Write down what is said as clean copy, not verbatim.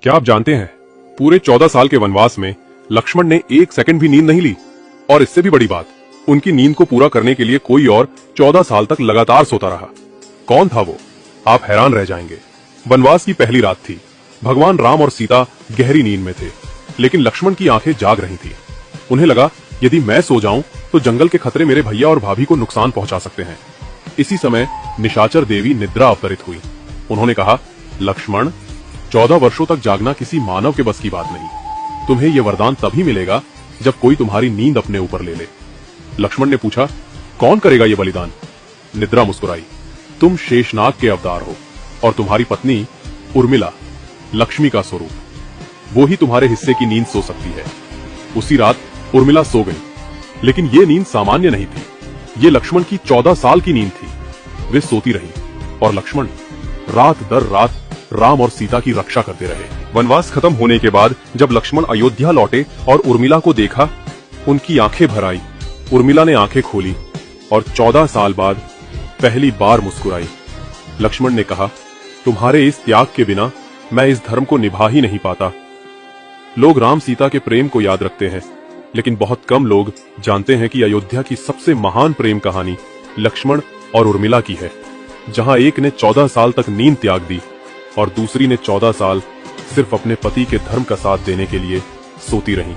क्या आप जानते हैं, पूरे 14 साल के वनवास में लक्ष्मण ने एक सेकंड भी नींद नहीं ली। और इससे भी बड़ी बात, उनकी नींद को पूरा करने के लिए कोई और 14 साल तक लगातार सोता रहा। कौन था वो? आप हैरान रह जाएंगे। वनवास की पहली रात थी। भगवान राम और सीता गहरी नींद में थे, लेकिन लक्ष्मण की आंखें जाग रही थी। उन्हें लगा, यदि मैं सो जाऊं तो जंगल के खतरे मेरे भैया और भाभी को नुकसान पहुंचा सकते हैं। इसी समय निशाचर देवी निद्रा अवतरित हुई। उन्होंने कहा, लक्ष्मण, 14 वर्षों तक जागना किसी मानव के बस की बात नहीं। तुम्हें यह वरदान तभी मिलेगा जब कोई तुम्हारी नींद अपने ऊपर ले ले। लक्ष्मण ने पूछा, कौन करेगा यह बलिदान? निद्रा मुस्कुराई, तुम शेषनाग के अवतार हो और तुम्हारी पत्नी उर्मिला लक्ष्मी का स्वरूप, वो ही तुम्हारे हिस्से की नींद सो सकती है। उसी रात उर्मिला सो गई, लेकिन ये नींद सामान्य नहीं थी। ये लक्ष्मण की 14 साल की नींद थी। वे सोती रही और लक्ष्मण रात दर रात राम और सीता की रक्षा करते रहे। वनवास खत्म होने के बाद जब लक्ष्मण अयोध्या लौटे और उर्मिला को देखा, उनकी आंखें भर आई। उर्मिला ने आंखें खोली और 14 साल बाद पहली बार मुस्कुराई। लक्ष्मण ने कहा, तुम्हारे इस त्याग के बिना मैं इस धर्म को निभा ही नहीं पाता। लोग राम सीता के प्रेम को याद रखते हैं, लेकिन बहुत कम लोग जानते हैं कि अयोध्या की सबसे महान प्रेम कहानी लक्ष्मण और उर्मिला की है, जहां एक ने 14 साल तक नींद त्याग दी और दूसरी ने 14 साल सिर्फ अपने पति के धर्म का साथ देने के लिए सोती रही।